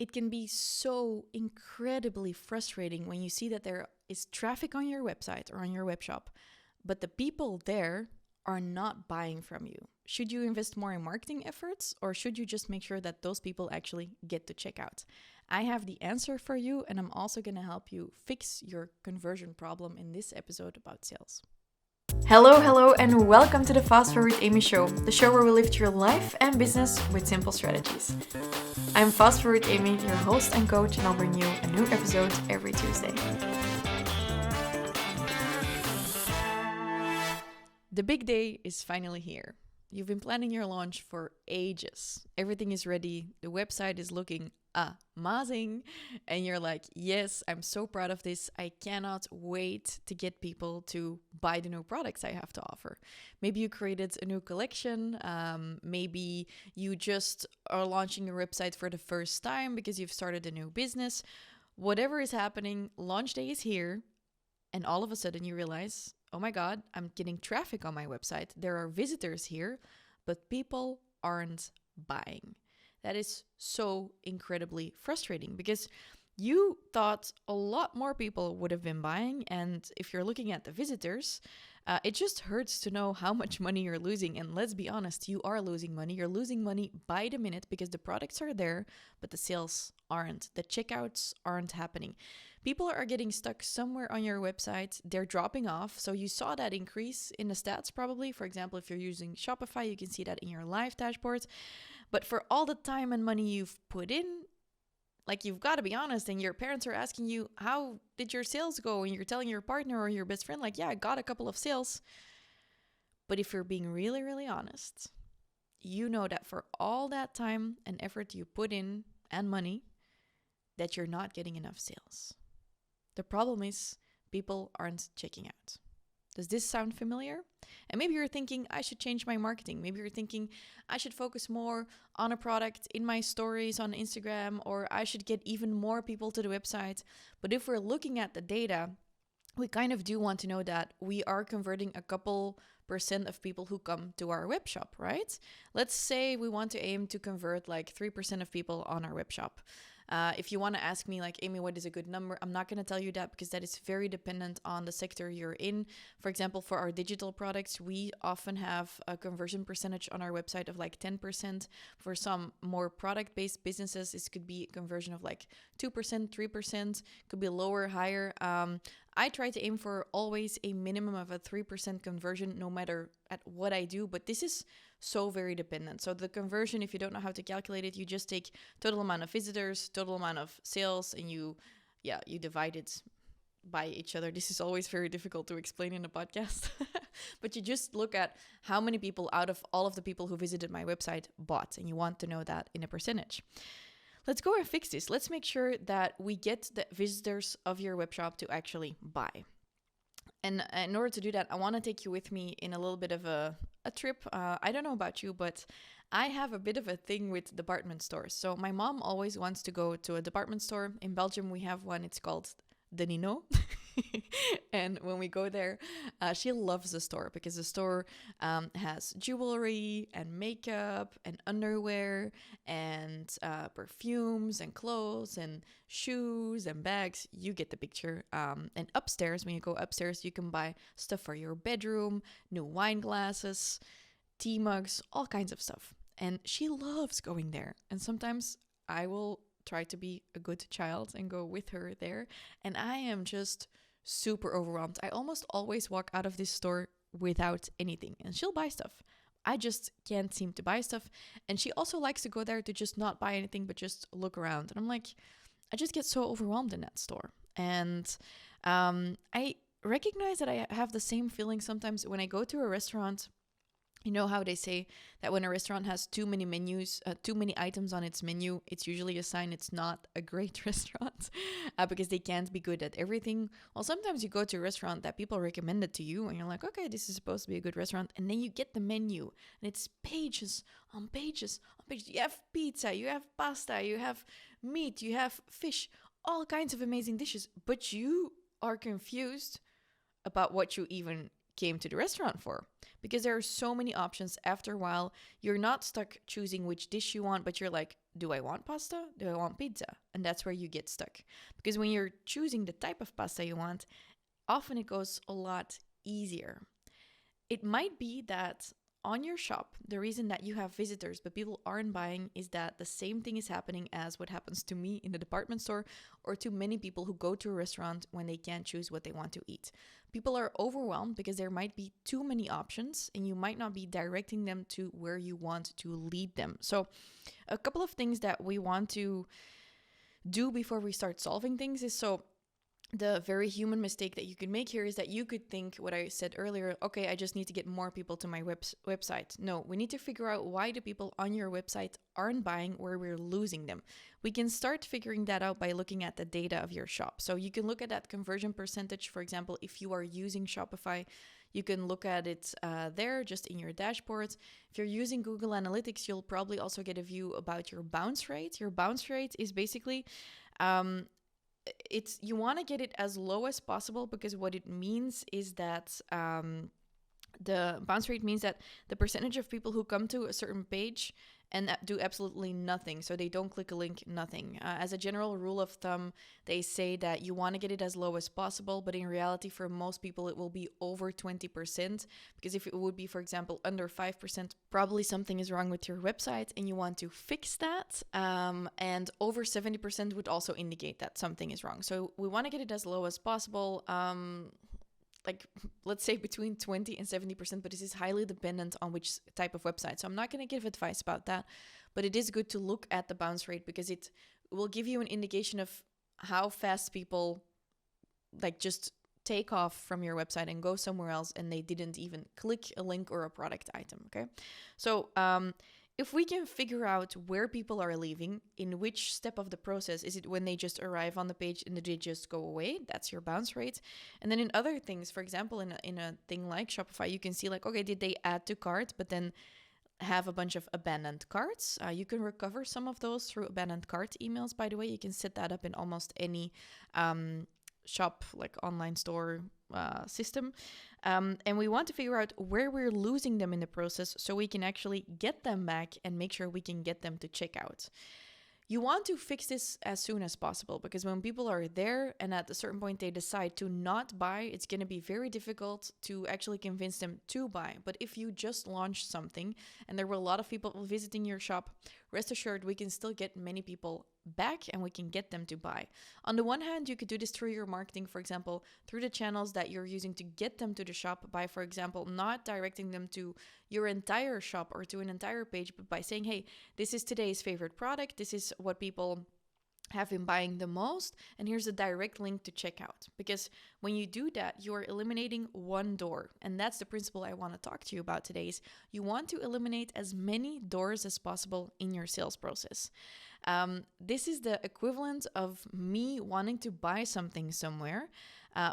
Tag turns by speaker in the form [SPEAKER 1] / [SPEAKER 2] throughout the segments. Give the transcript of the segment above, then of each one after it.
[SPEAKER 1] it can be so incredibly frustrating when you see that there is traffic on your website or on your web shop, but the people there are not buying from you. Should you invest more in marketing efforts, or should you just make sure that those people actually get to check out? I have the answer for you, and I'm also going to help you fix your conversion problem in this episode about sales. Hello, and welcome to the Fast Forward Amy show, the show where we lift your life and business with simple strategies. I'm Fast Forward Amy, your host and coach, and I'll bring you a new episode every Tuesday. The big day is finally here. You've been planning your launch for ages. Everything is ready. The website is looking amazing. And you're like, yes, I'm so proud of this. I cannot wait to get people to buy the new products I have to offer. Maybe you created a new collection. Maybe you just are launching your website for the first time because you've started a new business. Whatever is happening, launch day is here. And all of a sudden you realize, oh my God, I'm getting traffic on my website. There are visitors here, but people aren't buying. That is so incredibly frustrating because you thought a lot more people would have been buying. And if you're looking at the visitors, it just hurts to know how much money you're losing. And let's be honest, you are losing money. You're losing money by the minute because the products are there, but the sales aren't. The checkouts aren't happening. People are getting stuck somewhere on your website. They're dropping off. So you saw that increase in the stats probably. For example, if you're using Shopify, you can see that in your live dashboard. But for all the time and money you've put in, like, you've got to be honest, and your parents are asking you, how did your sales go? And you're telling your partner or your best friend, like, yeah, I got a couple of sales. But if you're being really, really honest, you know that for all that time and effort you put in and money, that you're not getting enough sales. The problem is people aren't checking out. Does this sound familiar? And maybe you're thinking, I should change my marketing. Maybe you're thinking, I should focus more on a product in my stories on Instagram, or I should get even more people to the website. But if we're looking at the data, we kind of do want to know that we are converting a couple % of people who come to our web shop, right? Let's say we want to aim to convert like 3% of people on our web shop. If you want to ask me, like, Amy, what is a good number? I'm not going to tell you that because that is very dependent on the sector you're in. For example, for our digital products, we often have a conversion percentage on our website of like 10%. For some more product-based businesses, this could be a conversion of like 2%, 3%, could be lower, higher. I try to aim for always a minimum of a 3% conversion, no matter at what I do, but this is so very dependent. So the conversion, if you don't know how to calculate it, you just take total amount of visitors, total amount of sales, and you divide it by each other. This is always very difficult to explain in a podcast, but you just look at how many people out of all of the people who visited my website bought, and you want to know that in a percentage. Let's go and fix this. Let's make sure that we get the visitors of your web shop to actually buy. And in order to do that, I want to take you with me in a little bit of a trip. I don't know about you, but I have a bit of a thing with department stores. So my mom always wants to go to a department store. In Belgium, we have one. It's called the Nino. And when we go there, she loves the store because the store has jewelry and makeup and underwear and perfumes and clothes and shoes and bags. You get the picture. And upstairs, when you go upstairs, you can buy stuff for your bedroom, new wine glasses, tea mugs, all kinds of stuff. And she loves going there. And sometimes I will try to be a good child and go with her there. And I am just super overwhelmed. I almost always walk out of this store without anything, and she'll buy stuff. I just can't seem to buy stuff. And she also likes to go there to just not buy anything, but just look around. And I'm like, I just get so overwhelmed in that store. And I recognize that I have the same feeling sometimes when I go to a restaurant. You know how they say that when a restaurant has too many menus, too many items on its menu, it's usually a sign it's not a great restaurant because they can't be good at everything. Well, sometimes you go to a restaurant that people recommended to you and you're like, okay, this is supposed to be a good restaurant. And then you get the menu and it's pages on pages on pages. You have pizza, you have pasta, you have meat, you have fish, all kinds of amazing dishes. But you are confused about what you even came to the restaurant for, because there are so many options. After a while, you're not stuck choosing which dish you want, but you're like, do I want pasta? Do I want pizza? And that's where you get stuck. Because when you're choosing the type of pasta you want, often it goes a lot easier. It might be that on your shop, the reason that you have visitors but people aren't buying is that the same thing is happening as what happens to me in the department store or to many people who go to a restaurant when they can't choose what they want to eat. People are overwhelmed because there might be too many options and you might not be directing them to where you want to lead them. So a couple of things that we want to do before we start solving things is the very human mistake that you could make here is that you could think what I said earlier, okay, I just need to get more people to my website. No, we need to figure out why the people on your website aren't buying, where we're losing them. We can start figuring that out by looking at the data of your shop. So you can look at that conversion percentage, for example, if you are using Shopify, you can look at it there just in your dashboards. If you're using Google Analytics, you'll probably also get a view about your bounce rate. Your bounce rate is basically you want to get it as low as possible, because what it means is that the bounce rate means that the percentage of people who come to a certain page and do absolutely nothing, so they don't click a link, nothing. As a general rule of thumb, they say that you want to get it as low as possible, but in reality, for most people, it will be over 20%, because if it would be, for example, under 5%, probably something is wrong with your website and you want to fix that. And over 70% would also indicate that something is wrong. So we want to get it as low as possible. Like, let's say between 20 and 70%, but this is highly dependent on which type of website. So I'm not going to give advice about that, but it is good to look at the bounce rate, because it will give you an indication of how fast people like just take off from your website and go somewhere else and they didn't even click a link or a product item. Okay. So, if we can figure out where people are leaving, in which step of the process, is it when they just arrive on the page and they just go away? That's your bounce rate. And then in other things, for example, in a thing like Shopify, you can see like, okay, did they add to cart, but then have a bunch of abandoned carts? You can recover some of those through abandoned cart emails, by the way. You can set that up in almost any shop, like online store system. And we want to figure out where we're losing them in the process so we can actually get them back and make sure we can get them to check out. You want to fix this as soon as possible, because when people are there and at a certain point they decide to not buy, it's going to be very difficult to actually convince them to buy. But if you just launched something and there were a lot of people visiting your shop, rest assured we can still get many people back and we can get them to buy. On the one hand, you could do this through your marketing, for example, through the channels that you're using to get them to the shop by, for example, not directing them to your entire shop or to an entire page, but by saying, hey, this is today's favorite product. This is what people have been buying the most, and here's a direct link to check out. Because when you do that, you're eliminating one door, and that's the principle I want to talk to you about today. Is you want to eliminate as many doors as possible in your sales process. This is the equivalent of me wanting to buy something somewhere,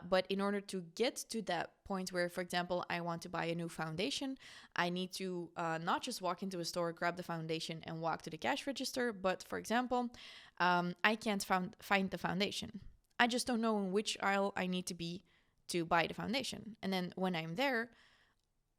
[SPEAKER 1] but in order to get to that point where, for example, I want to buy a new foundation, I need to not just walk into a store, grab the foundation and walk to the cash register, but for example, I can't find the foundation. I just don't know in which aisle I need to be to buy the foundation. And then when I'm there,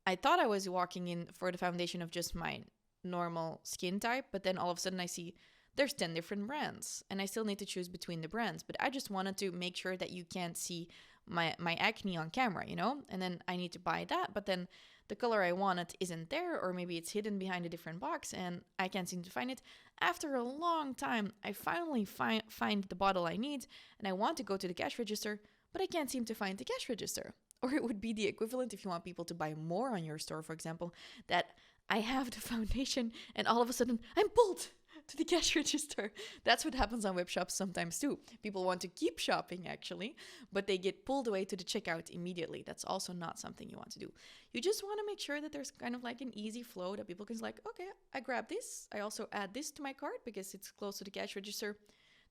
[SPEAKER 1] I thought I was walking in for the foundation of just my normal skin type, but then all of a sudden I see there's 10 different brands and I still need to choose between the brands. But I just wanted to make sure that you can't see my acne on camera, you know? And then I need to buy that, but then the color I wanted isn't there, or maybe it's hidden behind a different box and I can't seem to find it. After a long time, I finally find the bottle I need and I want to go to the cash register, but I can't seem to find the cash register. Or it would be the equivalent if you want people to buy more on your store, for example, that I have the foundation and all of a sudden I'm pulled to the cash register. That's what happens on web shops sometimes too. People want to keep shopping actually, but they get pulled away to the checkout immediately. That's also not something you want to do. You just want to make sure that there's kind of like an easy flow that people can like, okay, I grab this. I also add this to my cart because it's close to the cash register.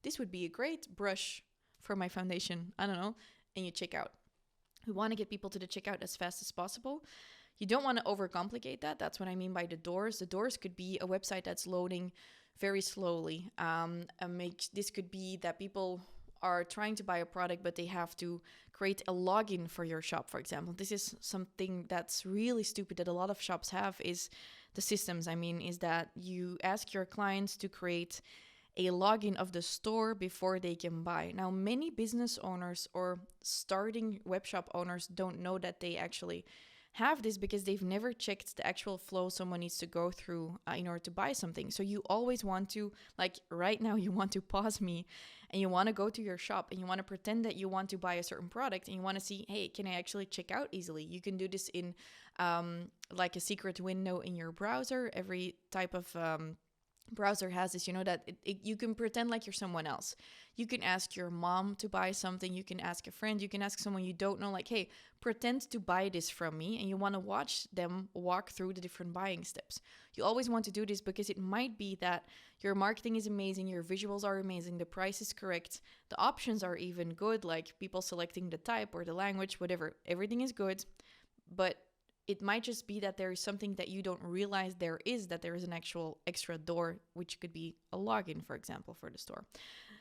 [SPEAKER 1] This would be a great brush for my foundation. I don't know. And you check out. We want to get people to the checkout as fast as possible. You don't want to overcomplicate that. That's what I mean by the doors. The doors could be a website that's loading very slowly. This could be that people are trying to buy a product, but they have to create a login for your shop, for example. This is something that's really stupid that a lot of shops have, is the systems, I mean, is that you ask your clients to create a login of the store before they can buy. Now, many business owners or starting webshop owners don't know that they actually have this because they've never checked the actual flow someone needs to go through in order to buy something. So you always want to, like right now, you want to pause me and you want to go to your shop and you want to pretend that you want to buy a certain product and you want to see, hey, can I actually check out easily? You can do this in like a secret window in your browser. Every type of browser has this, that you can pretend like you're someone else. You can ask your mom to buy something. You can ask a friend. You can ask someone you don't know, like, hey, pretend to buy this from me. And you want to watch them walk through the different buying steps. You always want to do this because it might be that your marketing is amazing, your visuals are amazing, the price is correct, the options are even good, like people selecting the type or the language, whatever. Everything is good, but it might just be that there is something that you don't realize that there is an actual extra door, which could be a login, for example, for the store.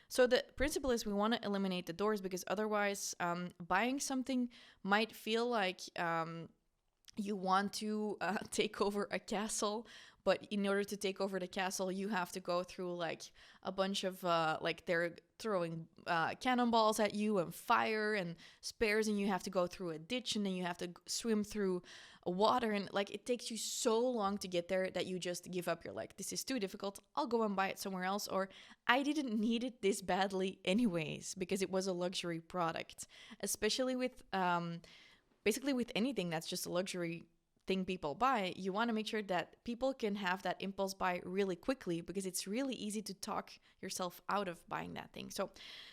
[SPEAKER 1] So the principle is we want to eliminate the doors because otherwise buying something might feel like you want to take over a castle, but in order to take over the castle, you have to go through like a bunch of like they're throwing cannonballs at you and fire and spears, and you have to go through a ditch and then you have to swim through water, and like it takes you so long to get there that you just give up. You're like, this is too difficult, I'll go and buy it somewhere else, or I didn't need it this badly anyways because it was a luxury product. Especially with basically with anything that's just a luxury thing people buy, you want to make sure that people can have that impulse buy really quickly because it's really easy to talk yourself out of buying that thing. So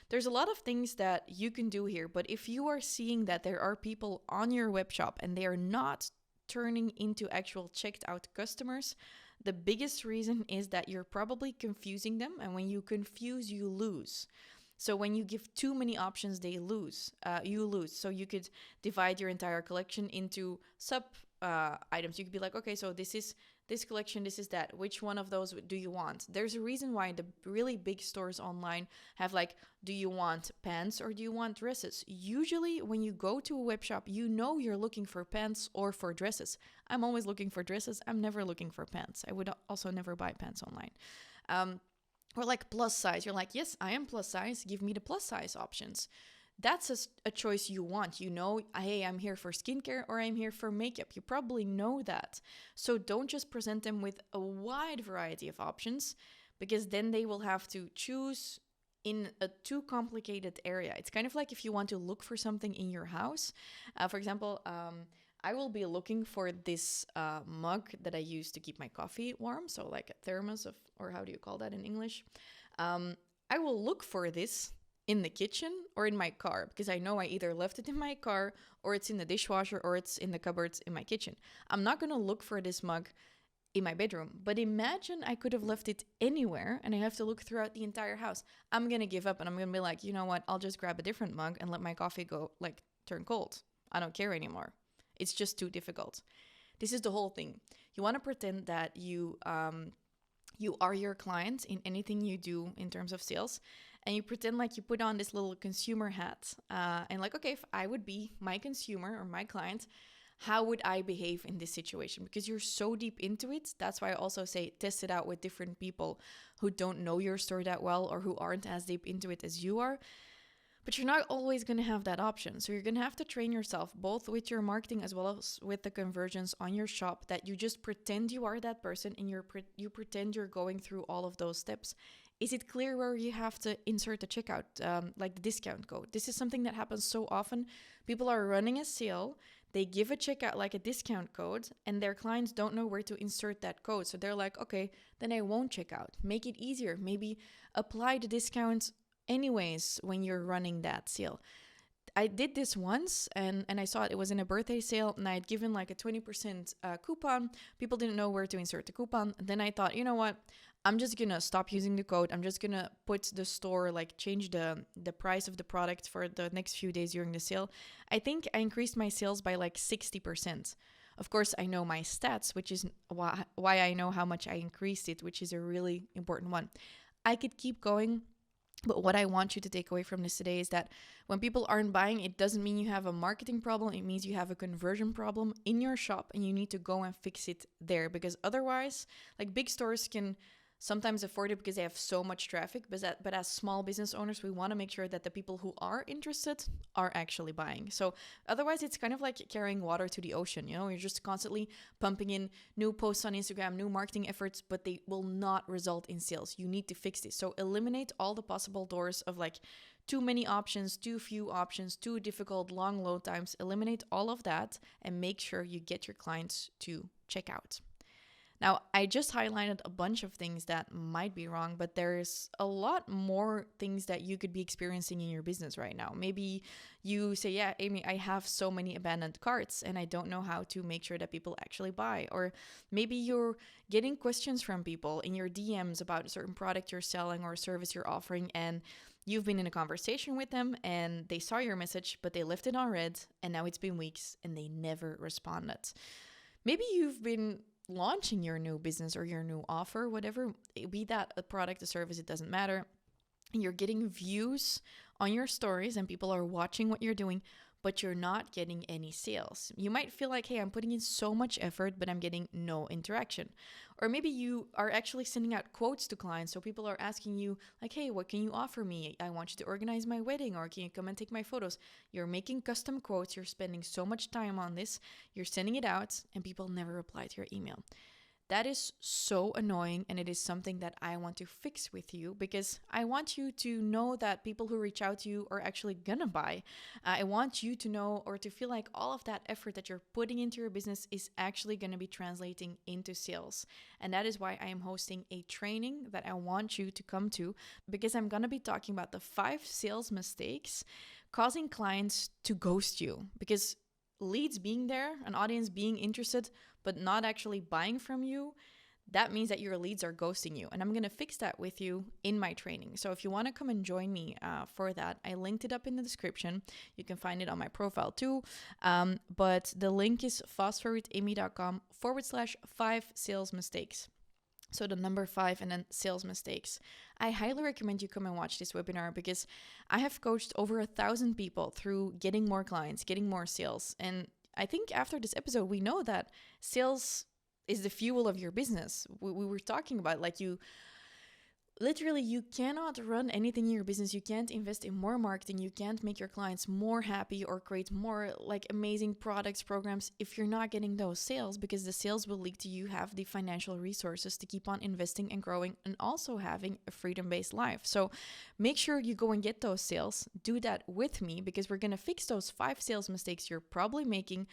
[SPEAKER 1] there's a lot of things that you can do here, but if you are seeing that there are people on your web shop and they are not turning into actual checked out customers, the biggest reason is that you're probably confusing them, and when you confuse, you lose. So when you give too many options, you lose. So you could divide your entire collection into sub items. You could be like, okay, so this is this collection, this is that. Which one of those do you want? There's a reason why the really big stores online have like, do you want pants or do you want dresses? Usually when you go to a web shop, you know you're looking for pants or for dresses. I'm always looking for dresses. I'm never looking for pants. I would also never buy pants online. Or like plus size. You're like, yes, I am plus size. Give me the plus size options. That's a choice you want. You know, hey, I'm here for skincare or I'm here for makeup. You probably know that. So don't just present them with a wide variety of options, because then they will have to choose in a too complicated area. It's kind of like if you want to look for something in your house. For example, I will be looking for this mug that I use to keep my coffee warm. So like a thermos or how do you call that in English? I will look for this in the kitchen or in my car, because I know I either left it in my car or it's in the dishwasher or it's in the cupboards in my kitchen. I'm not going to look for this mug in my bedroom, but imagine I could have left it anywhere and I have to look throughout the entire house. I'm going to give up and I'm going to be like, you know what? I'll just grab a different mug and let my coffee go turn cold. I don't care anymore. It's just too difficult. This is the whole thing. You want to pretend that you are your client in anything you do in terms of sales. And you pretend like you put on this little consumer hat and like, okay, if I would be my consumer or my client, how would I behave in this situation? Because you're so deep into it. That's why I also say test it out with different people who don't know your store that well or who aren't as deep into it as you are. But you're not always going to have that option. So you're going to have to train yourself both with your marketing as well as with the conversions on your shop, that you just pretend you are that person and you pretend you're going through all of those steps. Is it clear where you have to insert the checkout, like the discount code? This is something that happens so often. People are running a sale. They give a checkout, like a discount code, and their clients don't know where to insert that code. So they're like, okay, then I won't check out. Make it easier. Maybe apply the discount anyways when you're running that sale. I did this once and I saw it was in a birthday sale and I had given like a 20% coupon. People didn't know where to insert the coupon. And then I thought, you know what? I'm just going to stop using the code. I'm just going to put the store, like change the price of the product for the next few days during the sale. I think I increased my sales by like 60%. Of course, I know my stats, which is why I know how much I increased it, which is a really important one. I could keep going But what I want you to take away from this today is that when people aren't buying, it doesn't mean you have a marketing problem. It means you have a conversion problem in your shop and you need to go and fix it there. Because otherwise, like big stores can sometimes afford it because they have so much traffic. But as small business owners, we want to make sure that the people who are interested are actually buying. So otherwise, it's kind of like carrying water to the ocean. You know, you're just constantly pumping in new posts on Instagram, new marketing efforts, but they will not result in sales. You need to fix this. So eliminate all the possible doors of like too many options, too few options, too difficult, long load times. Eliminate all of that and make sure you get your clients to check out. Now, I just highlighted a bunch of things that might be wrong, but there's a lot more things that you could be experiencing in your business right now. Maybe you say, yeah, Amy, I have so many abandoned carts and I don't know how to make sure that people actually buy. Or maybe you're getting questions from people in your DMs about a certain product you're selling or a service you're offering, and you've been in a conversation with them and they saw your message, but they left it on read, and now it's been weeks and they never responded. Maybe you've been launching your new business or your new offer, whatever, be that a product, a service, it doesn't matter. And you're getting views on your stories and people are watching what you're doing, but you're not getting any sales. You might feel like, hey, I'm putting in so much effort, but I'm getting no interaction. Or maybe you are actually sending out quotes to clients. So people are asking you like, hey, what can you offer me? I want you to organize my wedding, or can you come and take my photos? You're making custom quotes. You're spending so much time on this. You're sending it out and people never reply to your email. That is so annoying, and it is something that I want to fix with you because I want you to know that people who reach out to you are actually gonna buy. I want you to know or to feel like all of that effort that you're putting into your business is actually gonna be translating into sales. And that is why I am hosting a training that I want you to come to, because I'm gonna be talking about the 5 sales mistakes causing clients to ghost you. Because leads being there, an audience being interested, but not actually buying from you, that means that your leads are ghosting you. And I'm going to fix that with you in my training. So if you want to come and join me for that, I linked it up in the description. You can find it on my profile too. But the link is FastForwardAmy.com/5 sales mistakes. So the number 5 and then sales mistakes. I highly recommend you come and watch this webinar because I have coached over 1,000 people through getting more clients, getting more sales. And I think after this episode, we know that sales is the fuel of your business. We were talking about like you cannot run anything in your business. You can't invest in more marketing. You can't make your clients more happy or create more like amazing products, programs if you're not getting those sales, because the sales will lead to you have the financial resources to keep on investing and growing and also having a freedom-based life. So make sure you go and get those sales. Do that with me because we're going to fix those 5 sales mistakes you're probably making.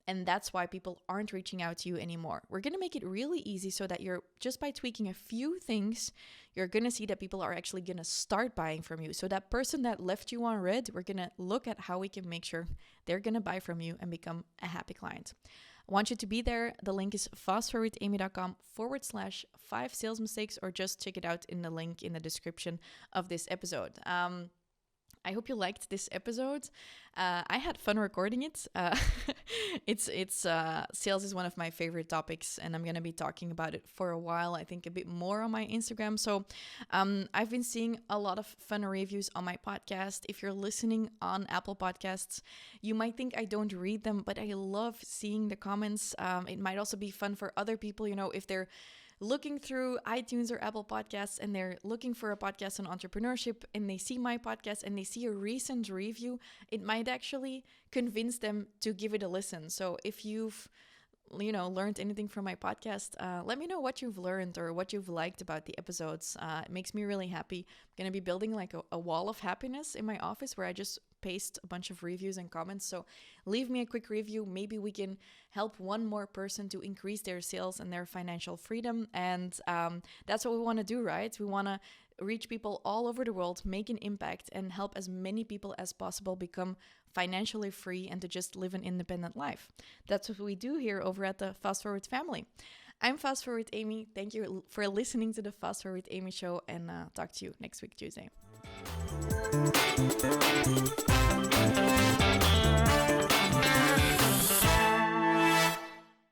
[SPEAKER 1] And that's why people aren't reaching out to you anymore. We're going to make it really easy so that you're just by tweaking a few things, you're going to see that people are actually going to start buying from you. So that person that left you on red, we're going to look at how we can make sure they're going to buy from you and become a happy client. I want you to be there. The link is FastForwardAmy.com/5 sales mistakes, or just check it out in the link in the description of this episode. I hope you liked this episode. I had fun recording it. Sales is one of my favorite topics, and I'm going to be talking about it for a while. I think a bit more on my Instagram. So I've been seeing a lot of fun reviews on my podcast. If you're listening on Apple Podcasts, you might think I don't read them, but I love seeing the comments. It might also be fun for other people, you know, if they're looking through iTunes or Apple Podcasts and they're looking for a podcast on entrepreneurship and they see my podcast and they see a recent review, it might actually convince them to give it a listen. So if you've learned anything from my podcast, let me know what you've learned or what you've liked about the episodes. It makes me really happy. I'm going to be building like a wall of happiness in my office where I just paste a bunch of reviews and comments. So leave me a quick review. Maybe we can help one more person to increase their sales and their financial freedom. And that's what we want to do, right? We want to reach people all over the world, make an impact, and help as many people as possible become financially free and to just live an independent life. That's what we do here over at the Fast Forward family. I'm Fast Forward Amy. Thank you for listening to the Fast Forward Amy show, and talk to you next week, Tuesday.